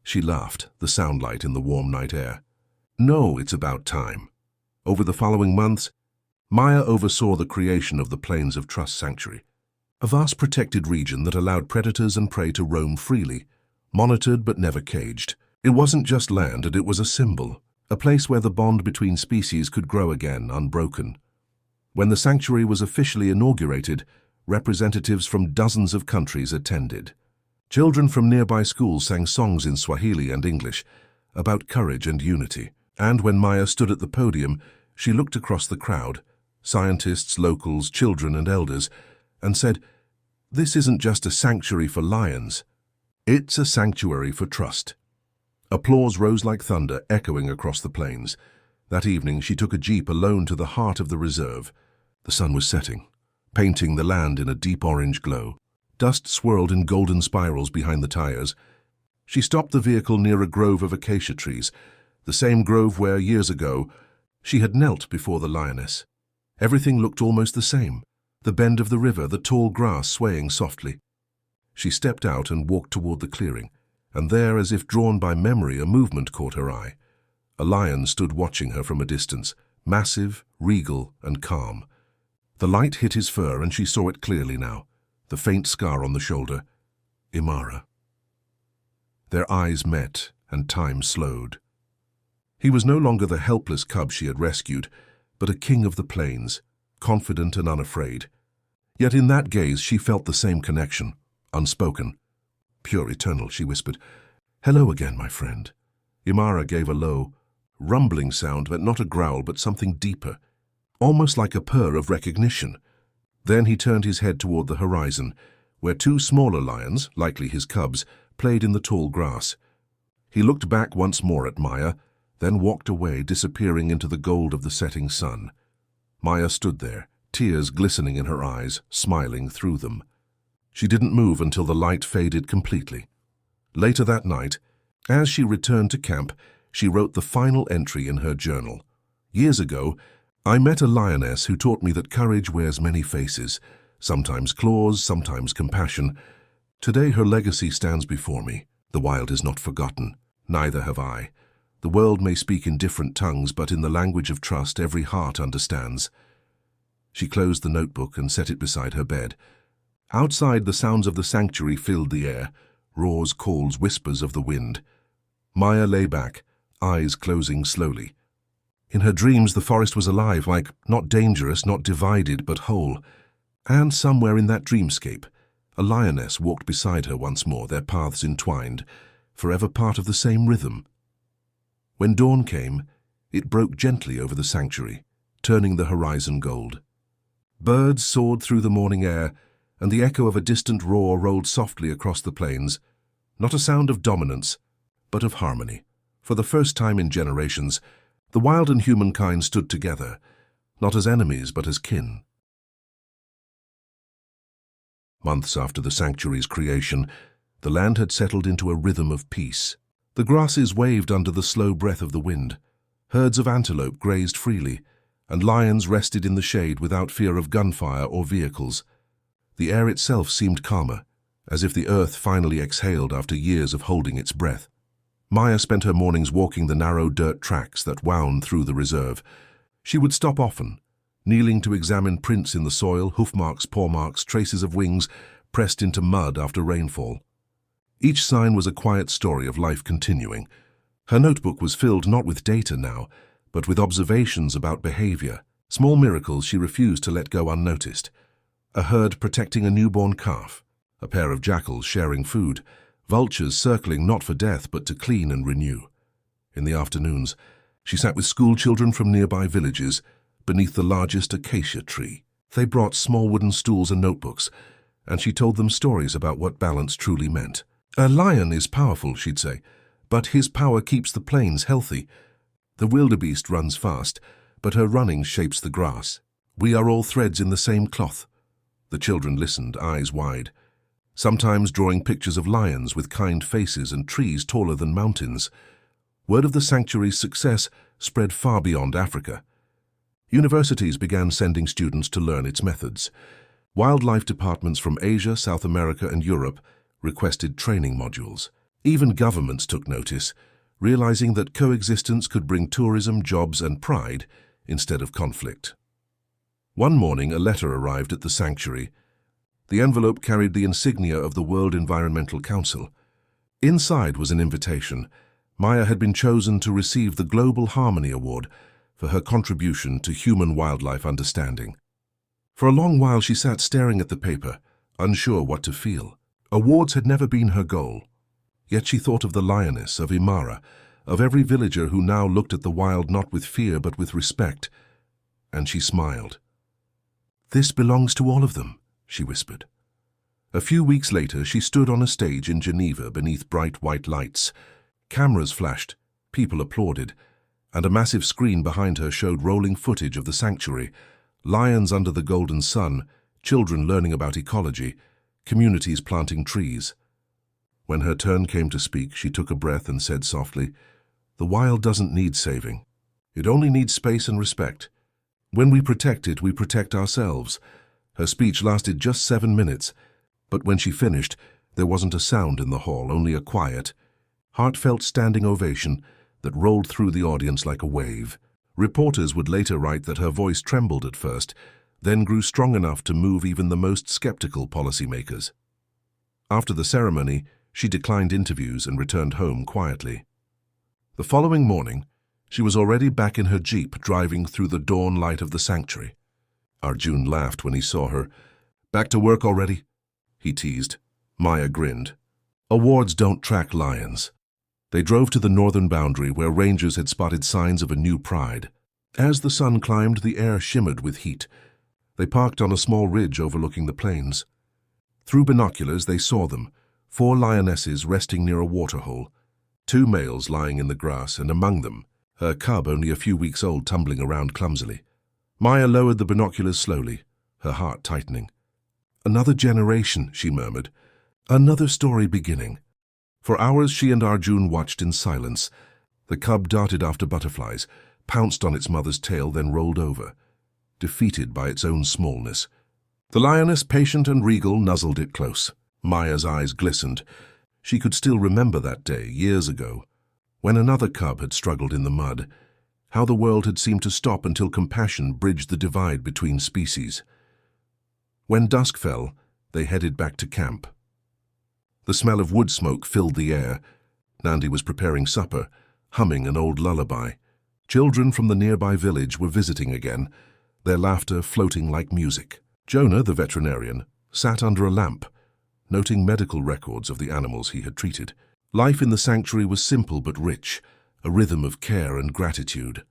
She laughed, the soundlight in the warm night air. "No, it's about time." Over the following months, Maya oversaw the creation of the Plains of Trust Sanctuary, a vast protected region that allowed predators and prey to roam freely, monitored but never caged. It wasn't just land, it was a symbol, a place where the bond between species could grow again, unbroken. When the sanctuary was officially inaugurated, representatives from dozens of countries attended. Children from nearby schools sang songs in Swahili and English about courage and unity. And when Maya stood at the podium, she looked across the crowd, scientists, locals, children and elders, and said, "This isn't just a sanctuary for lions. It's a sanctuary for trust." Applause rose like thunder, echoing across the plains. That evening, she took a jeep alone to the heart of the reserve. The sun was setting, painting the land in a deep orange glow. Dust swirled in golden spirals behind the tires. She stopped the vehicle near a grove of acacia trees, the same grove where, years ago, she had knelt before the lioness. Everything looked almost the same. The bend of the river, the tall grass swaying softly. She stepped out and walked toward the clearing, and there, as if drawn by memory, a movement caught her eye. A lion stood watching her from a distance, massive, regal, and calm. The light hit his fur, and she saw it clearly now, the faint scar on the shoulder. Imara. Their eyes met, and time slowed. He was no longer the helpless cub she had rescued, but a king of the plains, confident and unafraid. Yet in that gaze she felt the same connection, unspoken. "Pure eternal," she whispered. "Hello again, my friend." Imara gave a low, rumbling sound, but not a growl, but something deeper, almost like a purr of recognition. Then he turned his head toward the horizon, where two smaller lions, likely his cubs, played in the tall grass. He looked back once more at Maya, then walked away, disappearing into the gold of the setting sun. Maya stood there, tears glistening in her eyes, smiling through them. She didn't move until the light faded completely. Later that night, as she returned to camp, she wrote the final entry in her journal. Years ago, I met a lioness who taught me that courage wears many faces, sometimes claws, sometimes compassion. Today her legacy stands before me. The wild is not forgotten, neither have I. The world may speak in different tongues, but in the language of trust every heart understands. She closed the notebook and set it beside her bed. Outside, the sounds of the sanctuary filled the air, roars, calls, whispers of the wind. Maya lay back, eyes closing slowly. In her dreams, the forest was alive, like not dangerous, not divided, but whole. And somewhere in that dreamscape, a lioness walked beside her once more, their paths entwined, forever part of the same rhythm. When dawn came, it broke gently over the sanctuary, turning the horizon gold. Birds soared through the morning air, and the echo of a distant roar rolled softly across the plains, not a sound of dominance, but of harmony. For the first time in generations, the wild and humankind stood together, not as enemies but as kin. Months after the sanctuary's creation, the land had settled into a rhythm of peace. The grasses waved under the slow breath of the wind. Herds of antelope grazed freely, and lions rested in the shade without fear of gunfire or vehicles. The air itself seemed calmer, as if the earth finally exhaled after years of holding its breath. Maya spent her mornings walking the narrow dirt tracks that wound through the reserve. She would stop often, kneeling to examine prints in the soil, hoof marks, paw marks, traces of wings pressed into mud after rainfall. Each sign was a quiet story of life continuing. Her notebook was filled not with data now, but with observations about behavior, small miracles she refused to let go unnoticed. A herd protecting a newborn calf, a pair of jackals sharing food, vultures circling not for death but to clean and renew. In the afternoons, she sat with school children from nearby villages beneath the largest acacia tree. They brought small wooden stools and notebooks, and she told them stories about what balance truly meant. A lion is powerful, she'd say, but his power keeps the plains healthy. The wildebeest runs fast, but her running shapes the grass. We are all threads in the same cloth. The children listened, eyes wide, sometimes drawing pictures of lions with kind faces and trees taller than mountains. Word of the sanctuary's success spread far beyond Africa. Universities began sending students to learn its methods. Wildlife departments from Asia, South America, and Europe requested training modules. Even governments took notice, realizing that coexistence could bring tourism, jobs, and pride instead of conflict. One morning, a letter arrived at the sanctuary. The envelope carried the insignia of the World Environmental Council. Inside was an invitation. Maya had been chosen to receive the Global Harmony Award for her contribution to human-wildlife understanding. For a long while she sat staring at the paper, unsure what to feel. Awards had never been her goal. Yet she thought of the lioness, of Imara, of every villager who now looked at the wild not with fear but with respect. And she smiled. "This belongs to all of them," she whispered. A few weeks later, she stood on a stage in Geneva beneath bright white lights. Cameras flashed, people applauded, and a massive screen behind her showed rolling footage of the sanctuary, lions under the golden sun, children learning about ecology, communities planting trees. When her turn came to speak, she took a breath and said softly, "The wild doesn't need saving. It only needs space and respect. When we protect it, we protect ourselves." Her speech lasted just 7 minutes, but when she finished, there wasn't a sound in the hall, only a quiet, heartfelt standing ovation that rolled through the audience like a wave. Reporters would later write that her voice trembled at first, then grew strong enough to move even the most skeptical policymakers. After the ceremony, she declined interviews and returned home quietly. The following morning, she was already back in her jeep driving through the dawn light of the sanctuary. Arjun laughed when he saw her. "Back to work already?" he teased. Maya grinned. Awards don't track lions. They drove to the northern boundary where rangers had spotted signs of a new pride. As the sun climbed, the air shimmered with heat. They parked on a small ridge overlooking the plains. Through binoculars they saw them, 4 lionesses resting near a waterhole, 2 males lying in the grass, and among them, her cub only a few weeks old tumbling around clumsily. Maya lowered the binoculars slowly, her heart tightening. "Another generation," she murmured. "Another story beginning." For hours she and Arjun watched in silence. The cub darted after butterflies, pounced on its mother's tail, then rolled over, defeated by its own smallness. The lioness, patient and regal, nuzzled it close. Maya's eyes glistened. She could still remember that day, years ago, when another cub had struggled in the mud, how the world had seemed to stop until compassion bridged the divide between species. When dusk fell, they headed back to camp. The smell of wood smoke filled the air. Nandi was preparing supper, humming an old lullaby. Children from the nearby village were visiting again, their laughter floating like music. Jonah, the veterinarian, sat under a lamp, noting medical records of the animals he had treated. Life in the sanctuary was simple but rich, a rhythm of care and gratitude.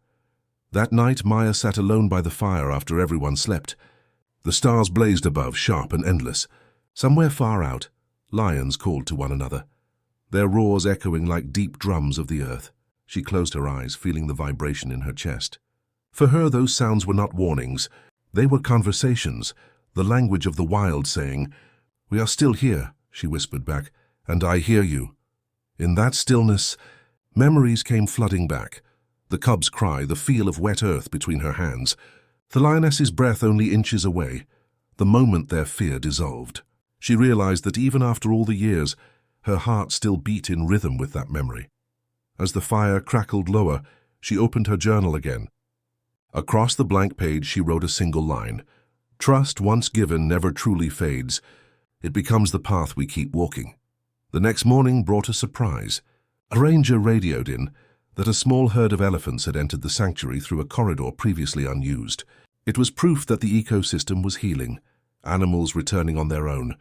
That night, Maya sat alone by the fire after everyone slept. The stars blazed above, sharp and endless. Somewhere far out, lions called to one another, their roars echoing like deep drums of the earth. She closed her eyes, feeling the vibration in her chest. For her, those sounds were not warnings. They were conversations, the language of the wild saying, "We are still here," she whispered back, "and I hear you." In that stillness, memories came flooding back. The cub's cry, the feel of wet earth between her hands, the lioness's breath only inches away, the moment their fear dissolved. She realized that even after all the years, her heart still beat in rhythm with that memory. As the fire crackled lower, she opened her journal again. Across the blank page she wrote a single line. "Trust once given never truly fades. It becomes the path we keep walking." The next morning brought a surprise. A ranger radioed in that a small herd of elephants had entered the sanctuary through a corridor previously unused. It was proof that the ecosystem was healing, animals returning on their own.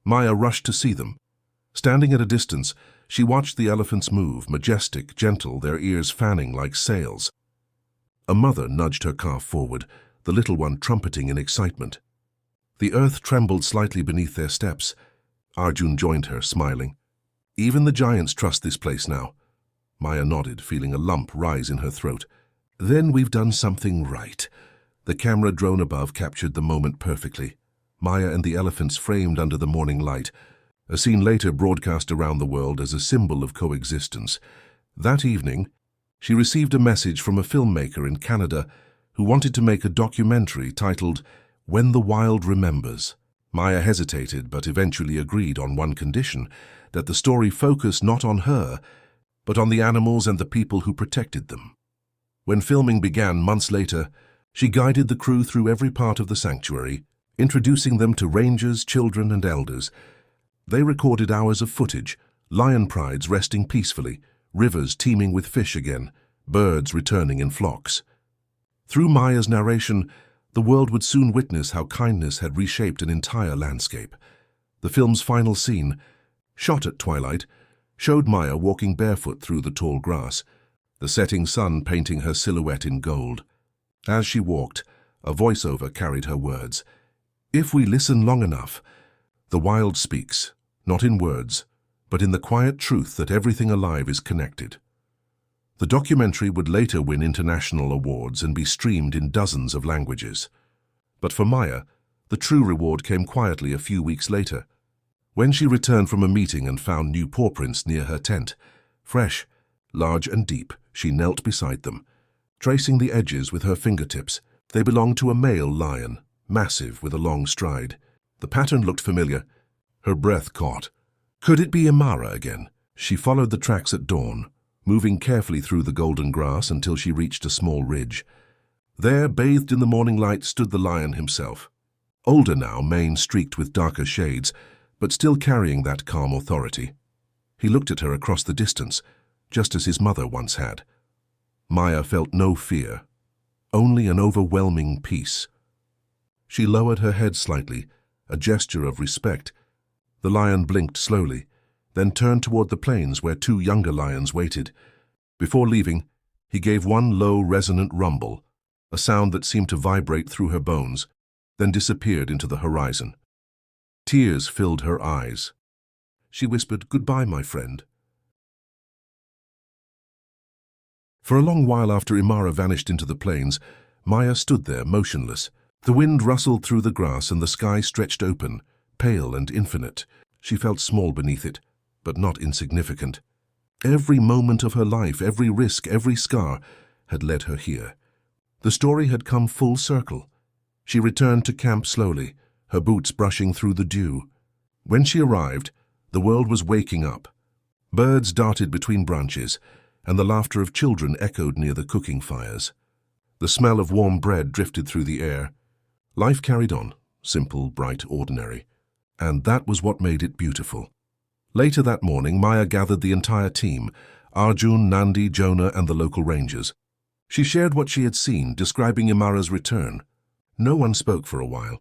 Maya rushed to see them. Standing at a distance, she watched the elephants move, majestic, gentle, their ears fanning like sails. A mother nudged her calf forward, the little one trumpeting in excitement. The earth trembled slightly beneath their steps. Arjun joined her, smiling. "Even the giants trust this place now." Maya nodded, feeling a lump rise in her throat. "Then we've done something right." The camera drone above captured the moment perfectly. Maya and the elephants framed under the morning light, a scene later broadcast around the world as a symbol of coexistence. That evening, she received a message from a filmmaker in Canada who wanted to make a documentary titled "When the Wild Remembers." Maya hesitated but eventually agreed on one condition, that the story focus not on her, but on the animals and the people who protected them. When filming began months later, she guided the crew through every part of the sanctuary, introducing them to rangers, children, and elders. They recorded hours of footage, lion prides resting peacefully, rivers teeming with fish again, birds returning in flocks. Through Maya's narration, the world would soon witness how kindness had reshaped an entire landscape. The film's final scene, shot at twilight, showed Maya walking barefoot through the tall grass, the setting sun painting her silhouette in gold. As she walked, a voiceover carried her words. "If we listen long enough, the wild speaks, not in words, but in the quiet truth that everything alive is connected." The documentary would later win international awards and be streamed in dozens of languages. But for Maya, the true reward came quietly a few weeks later. When she returned from a meeting and found new paw prints near her tent, fresh, large and deep, she knelt beside them, tracing the edges with her fingertips. They belonged to a male lion, massive with a long stride. The pattern looked familiar. Her breath caught. Could it be Amara again? She followed the tracks at dawn, moving carefully through the golden grass until she reached a small ridge. There, bathed in the morning light, stood the lion himself. Older now, mane streaked with darker shades, but still carrying that calm authority. He looked at her across the distance, just as his mother once had. Maya felt no fear, only an overwhelming peace. She lowered her head slightly, a gesture of respect. The lion blinked slowly, then turned toward the plains where 2 younger lions waited. Before leaving, he gave one low, resonant rumble, a sound that seemed to vibrate through her bones, then disappeared into the horizon. Tears filled her eyes. She whispered, "Goodbye, my friend." For a long while after Imara vanished into the plains, Maya stood there motionless. The wind rustled through the grass and the sky stretched open, pale and infinite. She felt small beneath it, but not insignificant. Every moment of her life, every risk, every scar, had led her here. The story had come full circle. She returned to camp slowly, her boots brushing through the dew. When she arrived, the world was waking up. Birds darted between branches, and the laughter of children echoed near the cooking fires. The smell of warm bread drifted through the air. Life carried on, simple, bright, ordinary. And that was what made it beautiful. Later that morning, Maya gathered the entire team, Arjun, Nandi, Jonah, and the local rangers. She shared what she had seen, describing Imara's return. No one spoke for a while.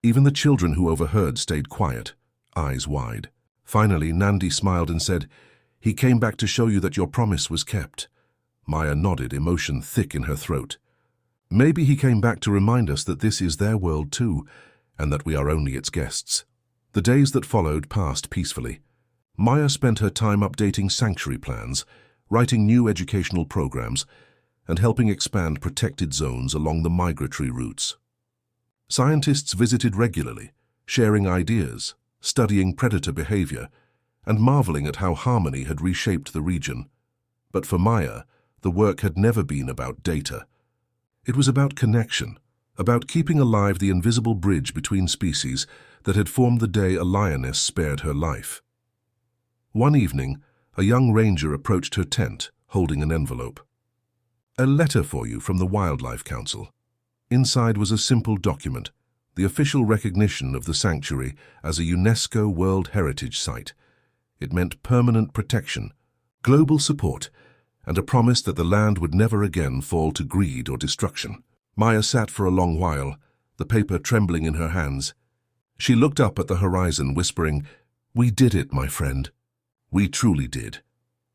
Even the children who overheard stayed quiet, eyes wide. Finally, Nandi smiled and said, "He came back to show you that your promise was kept." Maya nodded, emotion thick in her throat. "Maybe he came back to remind us that this is their world too, and that we are only its guests." The days that followed passed peacefully. Maya spent her time updating sanctuary plans, writing new educational programs, and helping expand protected zones along the migratory routes. Scientists visited regularly, sharing ideas, studying predator behavior, and marveling at how harmony had reshaped the region. But for Maya, the work had never been about data. It was about connection, about keeping alive the invisible bridge between species that had formed the day a lioness spared her life. One evening, a young ranger approached her tent, holding an envelope. "A letter for you from the Wildlife Council." Inside was a simple document, the official recognition of the sanctuary as a UNESCO World Heritage Site. It meant permanent protection, global support, and a promise that the land would never again fall to greed or destruction. Maya sat for a long while, the paper trembling in her hands. She looked up at the horizon, whispering, "We did it, my friend. We truly did."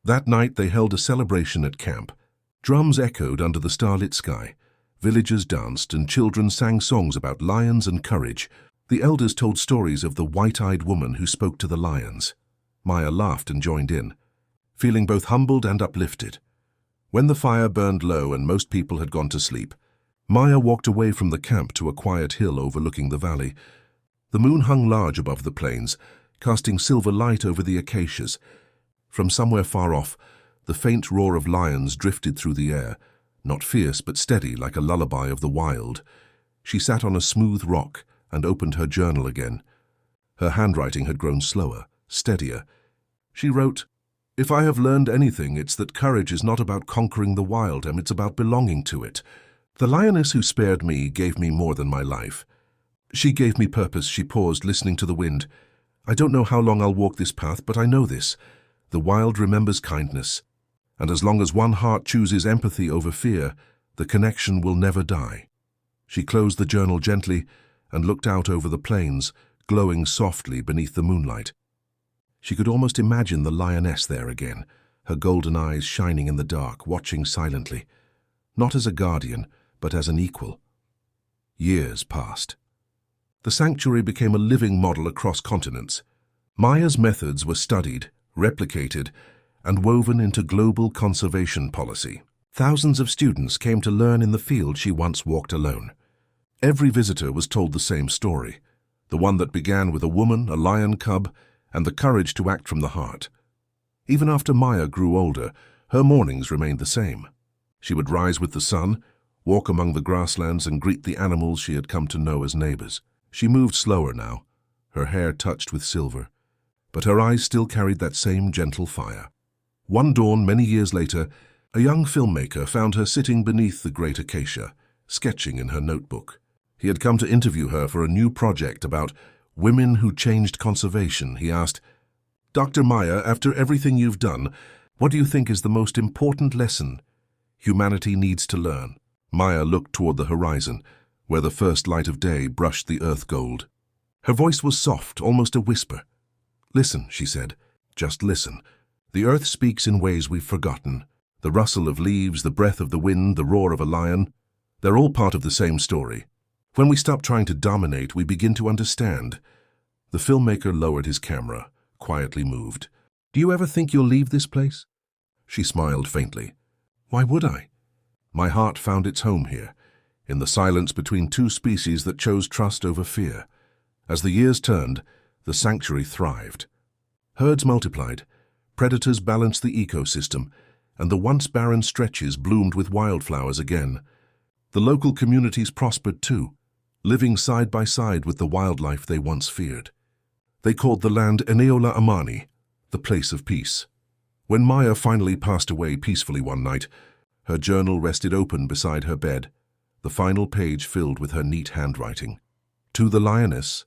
That night they held a celebration at camp. Drums echoed under the starlit sky. Villagers danced and children sang songs about lions and courage. The elders told stories of the white-eyed woman who spoke to the lions. Maya laughed and joined in, feeling both humbled and uplifted. When the fire burned low and most people had gone to sleep, Maya walked away from the camp to a quiet hill overlooking the valley. The moon hung large above the plains, casting silver light over the acacias. From somewhere far off, the faint roar of lions drifted through the air, not fierce but steady like a lullaby of the wild. She sat on a smooth rock and opened her journal again. Her handwriting had grown slower, steadier. She wrote, "If I have learned anything, it's that courage is not about conquering the wild, it's about belonging to it. The lioness who spared me gave me more than my life. She gave me purpose." She paused, listening to the wind. "I don't know how long I'll walk this path, but I know this. The wild remembers kindness. And as long as one heart chooses empathy over fear, the connection will never die." She closed the journal gently and looked out over the plains, glowing softly beneath the moonlight. She could almost imagine the lioness there again, her golden eyes shining in the dark, watching silently, not as a guardian, but as an equal. Years passed. The sanctuary became a living model across continents. Maya's methods were studied, replicated, and woven into global conservation policy. Thousands of students came to learn in the field she once walked alone. Every visitor was told the same story, the one that began with a woman, a lion cub, and the courage to act from the heart. Even after Maya grew older, her mornings remained the same. She would rise with the sun, walk among the grasslands, and greet the animals she had come to know as neighbors. She moved slower now, her hair touched with silver, but her eyes still carried that same gentle fire. One dawn, many years later, a young filmmaker found her sitting beneath the great acacia, sketching in her notebook. He had come to interview her for a new project about women who changed conservation. He asked, "Dr. Maya, after everything you've done, what do you think is the most important lesson humanity needs to learn?" Maya looked toward the horizon, where the first light of day brushed the earth gold. Her voice was soft, almost a whisper. "Listen," she said, "just listen. The earth speaks in ways we've forgotten. The rustle of leaves, the breath of the wind, the roar of a lion. They're all part of the same story. When we stop trying to dominate, we begin to understand. The filmmaker lowered his camera, quietly moved. "Do you ever think you'll leave this place?" She smiled faintly. "Why would I? My heart found its home here, in the silence between two species that chose trust over fear. As the years turned, the sanctuary thrived. Herds multiplied, predators balanced the ecosystem, and the once barren stretches bloomed with wildflowers again. The local communities prospered too, living side by side with the wildlife they once feared. They called the land Eneola Amani, the place of peace. When Maya finally passed away peacefully one night, her journal rested open beside her bed, the final page filled with her neat handwriting. "To the lioness,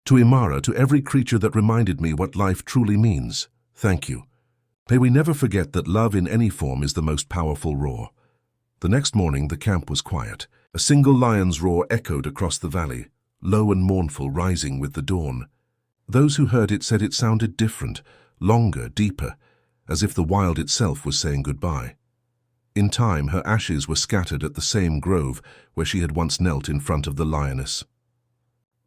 to Imara, to every creature that reminded me what life truly means, thank you. May we never forget that love in any form is the most powerful roar." The next morning the camp was quiet. A single lion's roar echoed across the valley, low and mournful, rising with the dawn. Those who heard it said it sounded different, longer, deeper, as if the wild itself was saying goodbye. In time, her ashes were scattered at the same grove where she had once knelt in front of the lioness.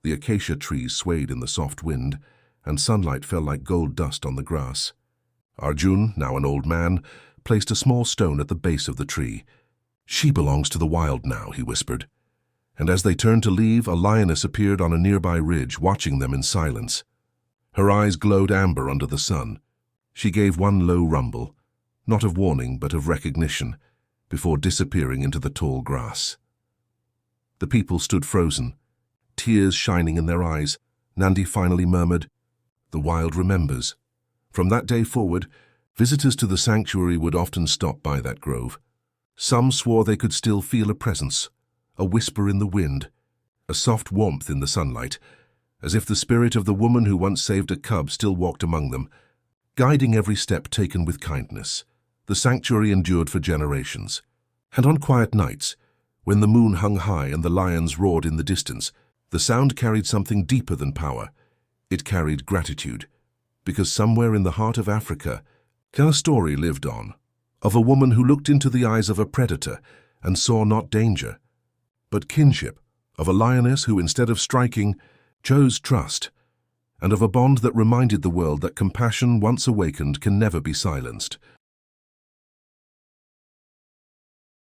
The acacia trees swayed in the soft wind, and sunlight fell like gold dust on the grass. Arjun, now an old man, placed a small stone at the base of the tree. "She belongs to the wild now," he whispered. And as they turned to leave, a lioness appeared on a nearby ridge, watching them in silence. Her eyes glowed amber under the sun. She gave one low rumble, not of warning but of recognition, before disappearing into the tall grass. The people stood frozen, tears shining in their eyes. Nandi finally murmured, "The wild remembers." From that day forward, visitors to the sanctuary would often stop by that grove. Some swore they could still feel a presence, a whisper in the wind, a soft warmth in the sunlight, as if the spirit of the woman who once saved a cub still walked among them, guiding every step taken with kindness. The sanctuary endured for generations. And on quiet nights, when the moon hung high and the lions roared in the distance, the sound carried something deeper than power. It carried gratitude, because somewhere in the heart of Africa, a story lived on, of a woman who looked into the eyes of a predator and saw not danger, but kinship, of a lioness who, instead of striking, chose trust, and of a bond that reminded the world that compassion once awakened can never be silenced.